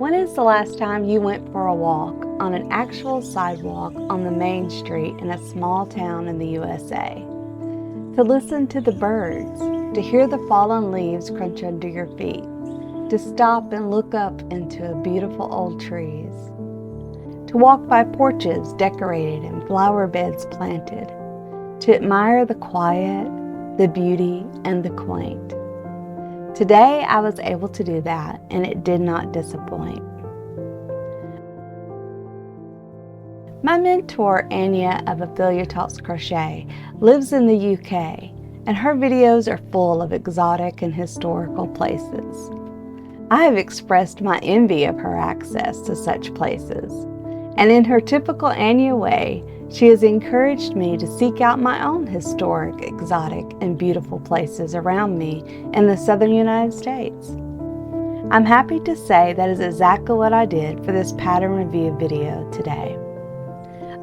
When is the last time you went for a walk on an actual sidewalk on the main street in a small town in the USA? To listen to the birds, to hear the fallen leaves crunch under your feet, to stop and look up into beautiful old trees, to walk by porches decorated and flower beds planted, to admire the quiet, the beauty, and the quaint. Today I was able to do that, and it did not disappoint. My mentor, Anya of Ophelia Talks Crochet, lives in the UK, and her videos are full of exotic and historical places. I have expressed my envy of her access to such places, and in her typical Anya way, she has encouraged me to seek out my own historic, exotic, and beautiful places around me in the southern United States. I'm happy to say that is exactly what I did for this pattern review video today.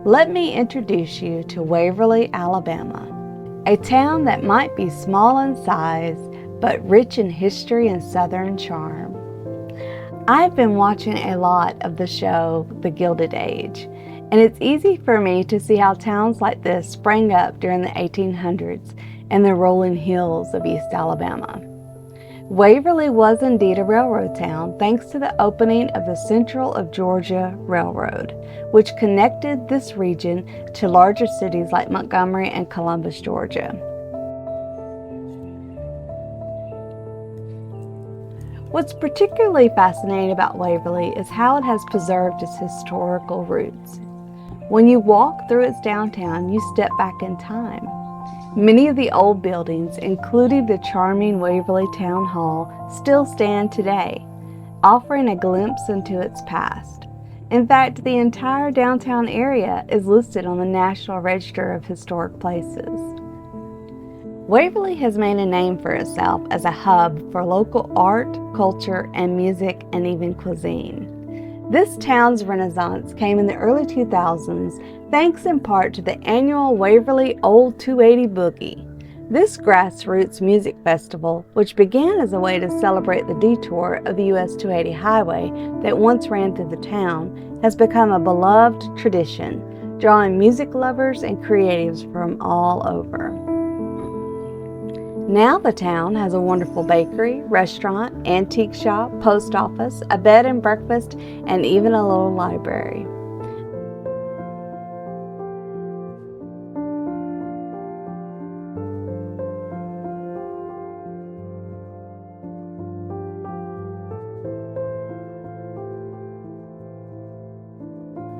Let me introduce you to Waverly, Alabama, a town that might be small in size, but rich in history and southern charm. I've been watching a lot of the show The Gilded Age, and it's easy for me to see how towns like this sprang up during the 1800s in the rolling hills of East Alabama. Waverly was indeed a railroad town thanks to the opening of the Central of Georgia Railroad, which connected this region to larger cities like Montgomery and Columbus, Georgia. What's particularly fascinating about Waverly is how it has preserved its historical roots. When you walk through its downtown, you step back in time. Many of the old buildings, including the charming Waverly Town Hall, still stand today, offering a glimpse into its past. In fact, the entire downtown area is listed on the National Register of Historic Places. Waverly has made a name for itself as a hub for local art, culture, and music, and even cuisine. This town's renaissance came in the early 2000s thanks in part to the annual Waverly Old 280 Boogie. This grassroots music festival, which began as a way to celebrate the detour of the US 280 highway that once ran through the town, has become a beloved tradition, drawing music lovers and creatives from all over. Now the town has a wonderful bakery, restaurant, antique shop, post office, a bed and breakfast, and even a little library.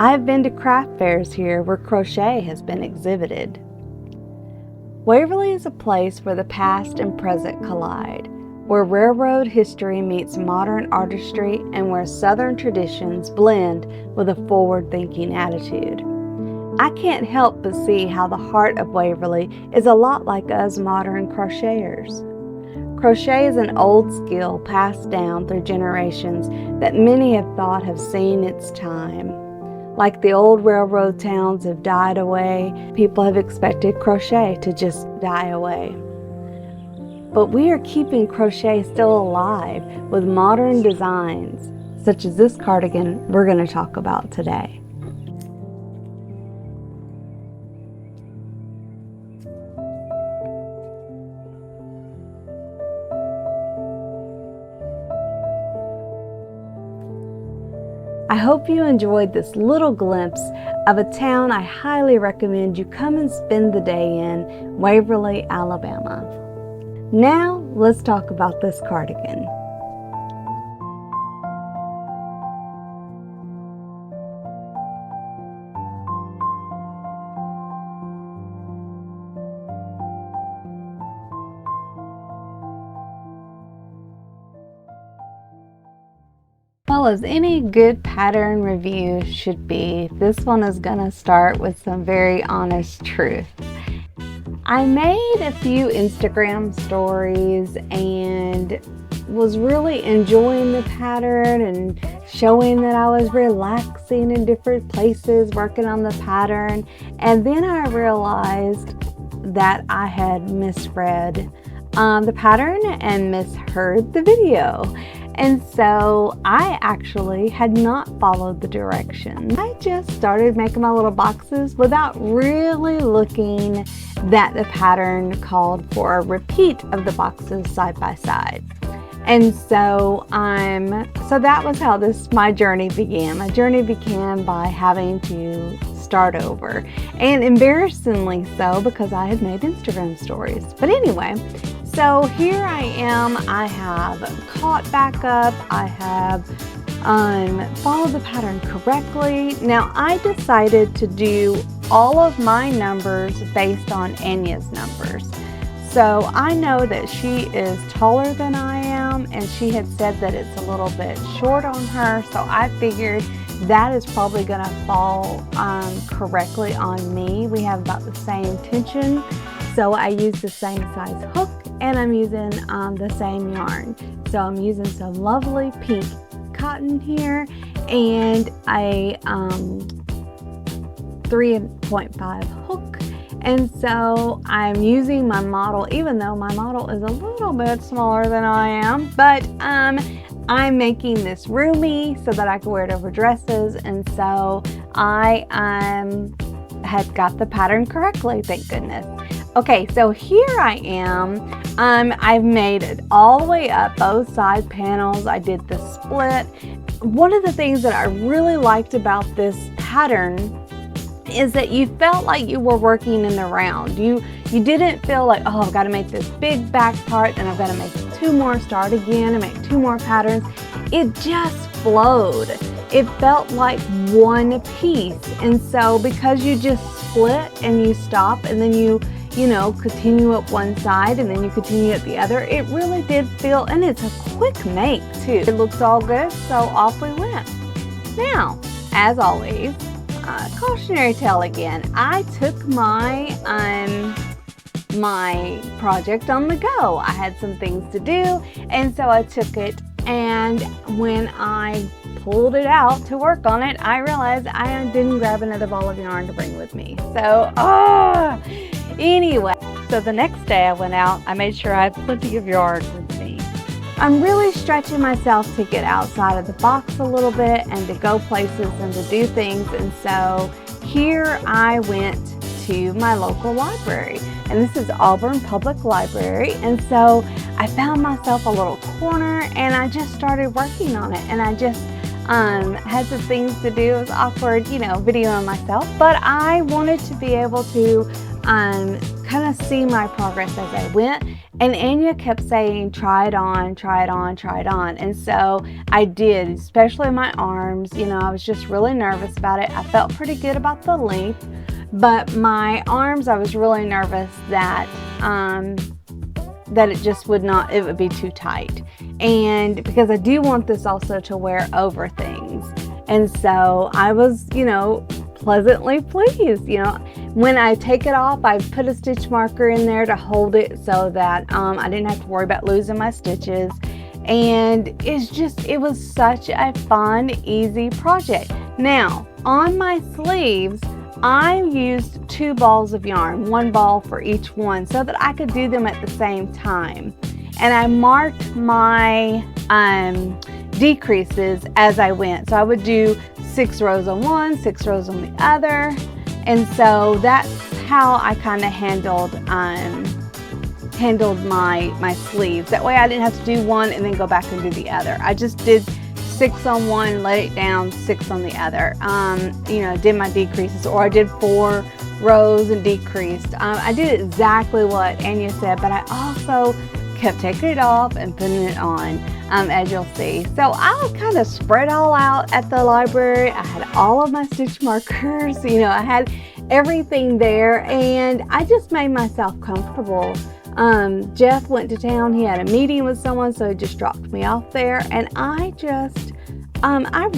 I have been to craft fairs here where crochet has been exhibited. Waverly is a place where the past and present collide, where railroad history meets modern artistry, and where Southern traditions blend with a forward-thinking attitude. I can't help but see how the heart of Waverly is a lot like us modern crocheters. Crochet is an old skill passed down through generations that many have thought have seen its time. Like the old railroad towns have died away, people have expected crochet to just die away. But we are keeping crochet still alive with modern designs, such as this cardigan we're going to talk about today. I hope you enjoyed this little glimpse of a town I highly recommend you come and spend the day in, Waverly, Alabama. Now, let's talk about this cardigan. Well, as any good pattern review should be, this one is going to start with some very honest truth. I made a few Instagram stories and was really enjoying the pattern and showing that I was relaxing in different places working on the pattern, and then I realized that I had misread the pattern and misheard the video. And so I actually had not followed the directions. I just started making my little boxes without really looking that the pattern called for a repeat of the boxes side by side. And so so that was how my journey began. My journey began by having to start over, and embarrassingly so, because I had made Instagram stories. But anyway, so here I am. I have caught back up. I have followed the pattern correctly. Now I decided to do all of my numbers based on Anya's numbers. So I know that she is taller than I am, and she had said that it's a little bit short on her, so I figured that is probably going to fall correctly on me. We have about the same tension, so I used the same size hook, and I'm using the same yarn. So I'm using some lovely pink cotton here, and a 3.5 hook. And so I'm using my model, even though my model is a little bit smaller than I am, but I'm making this roomy so that I can wear it over dresses. And so I had got the pattern correctly, thank goodness. Okay, so here I am. I've made it all the way up, both side panels. I did the split. One of the things that I really liked about this pattern is that you felt like you were working in the round. You didn't feel like, oh, I've got to make this big back part, and I've got to make 2 more, start again, and make 2 more patterns. It just flowed. It felt like one piece. And so because you just split and you stop, and then you continue up one side and then you continue at the other, it really did feel, and it's a quick make too. It looks all good, so off we went. Now, as always, cautionary tale again. I took my project on the go. I had some things to do, and so I took it, and when I pulled it out to work on it, I realized I didn't grab another ball of yarn to bring with me. So, anyway, so the next day I went out, I made sure I had plenty of yarn with me. I'm really stretching myself to get outside of the box a little bit and to go places and to do things. And so here I went to my local library, and this is Auburn Public Library. And so I found myself a little corner, and I just started working on it, and I just had some things to do. It was awkward, videoing myself, but I wanted to be able to kind of see my progress as I went. And Anya kept saying, try it on, try it on, try it on. And so I did, especially my arms. I was just really nervous about it. I felt pretty good about the length, but my arms, I was really nervous that it just would be too tight. And because I do want this also to wear over things. And so I was, pleasantly pleased. When I take it off, I put a stitch marker in there to hold it so that I didn't have to worry about losing my stitches. And it was such a fun, easy project. Now, on my sleeves, I used 2 balls of yarn, 1 ball for each one, so that I could do them at the same time. And I marked my decreases as I went. So I would do 6 rows on one, 6 rows on the other. And so that's how I kind of handled my sleeves. That way I didn't have to do one and then go back and do the other. I just did 6 on one, let it down, 6 on the other. Did my decreases, or I did 4 rows and decreased. I did exactly what Anya said, but I also kept taking it off and putting it on, as you'll see. So I kind of spread all out at the library. I had all of my stitch markers, I had everything there, and I just made myself comfortable. Jeff went to town. He had a meeting with someone, so he just dropped me off there, and I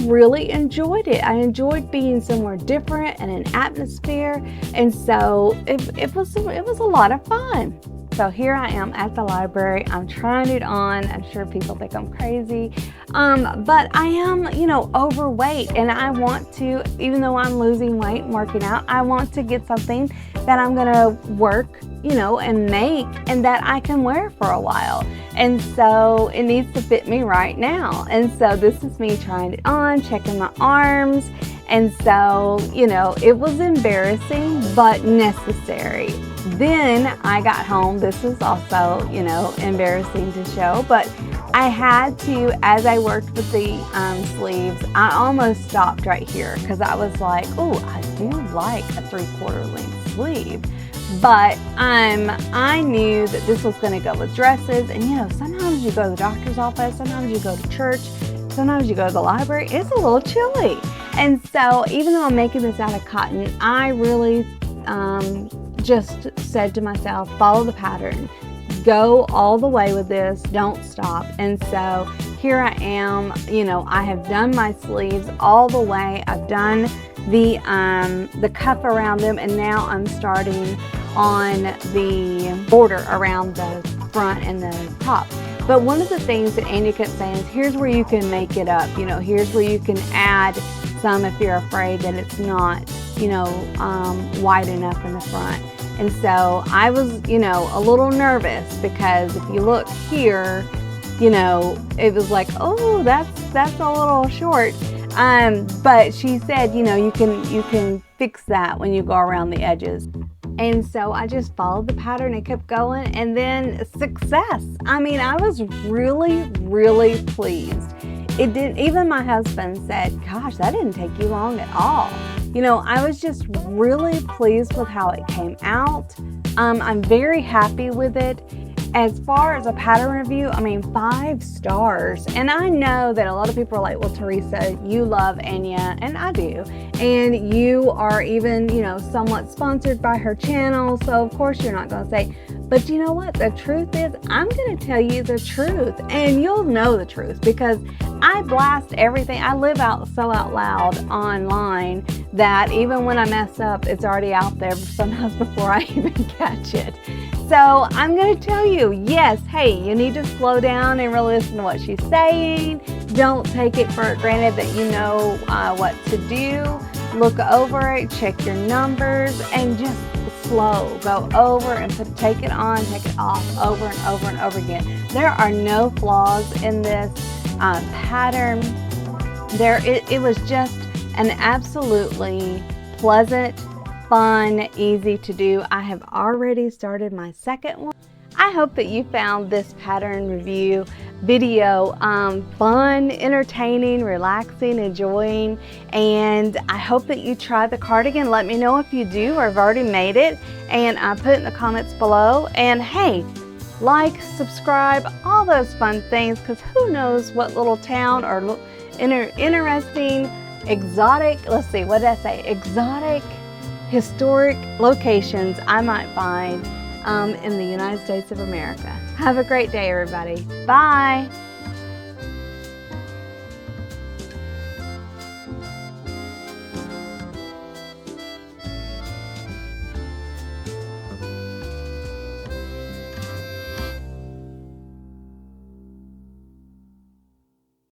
really enjoyed it. I enjoyed being somewhere different and an atmosphere, and so it was a lot of fun. So here I am at the library. I'm trying it on. I'm sure people think I'm crazy, but I am, you know, overweight, and I want to, even though I'm losing weight and working out, I want to get something that I'm gonna work, you know, and make, and that I can wear for a while. And so it needs to fit me right now. And so this is me trying it on, checking my arms. And so, you know, it was embarrassing, but necessary. Then I got home. This is also, you know, embarrassing to show, but I had to, as I worked with the sleeves, I almost stopped right here because I was like, oh, I do like a 3/4 length sleeve. But I knew that this was going to go with dresses. And, you know, sometimes you go to the doctor's office, sometimes you go to church, sometimes you go to the library. It's a little chilly. And so even though I'm making this out of cotton, I really just said to myself, follow the pattern. Go all the way with this. Don't stop. And so here I am. You know, I have done my sleeves all the way. I've done the cuff around them, and now I'm starting on the border around the front and the top. But one of the things that Anya kept saying is, here's where you can make it up. You know, here's where you can add some if you're afraid that it's not, you know, wide enough in the front. And so I was, you know, a little nervous because if you look here, you know, it was like, oh, that's a little short. But she said, you know, you can fix that when you go around the edges. And so I just followed the pattern and kept going, and then success. I mean, I was really, really pleased. It didn't, even my husband said, gosh, that didn't take you long at all. You know, I was just really pleased with how it came out. I'm very happy with it. As far as a pattern review, I mean, 5 stars. And I know that a lot of people are like, well, Teresa, you love Anya, and I do. And you are even, you know, somewhat sponsored by her channel. So of course you're not going to say, but you know what? The truth is, I'm going to tell you the truth, and you'll know the truth because I blast everything. I live out so out loud online that even when I mess up, it's already out there sometimes before I even catch it. So I'm going to tell you, yes, hey, you need to slow down and really listen to what she's saying. Don't take it for granted that you know what to do. Look over it, check your numbers, and just slow. Go over and take it on, take it off, over and over and over again. There are no flaws in this pattern. It was just an absolutely pleasant, fun, easy to do. I have already started my second one. I hope that you found this pattern review video fun, entertaining, relaxing, enjoying, and I hope that you try the cardigan. Let me know if you do or have already made it, and put it in the comments below. And hey, like, subscribe, all those fun things, because who knows what little town or interesting, exotic, let's see, what did I say? Exotic, historic locations I might find in the United States of America. Have a great day, everybody. Bye.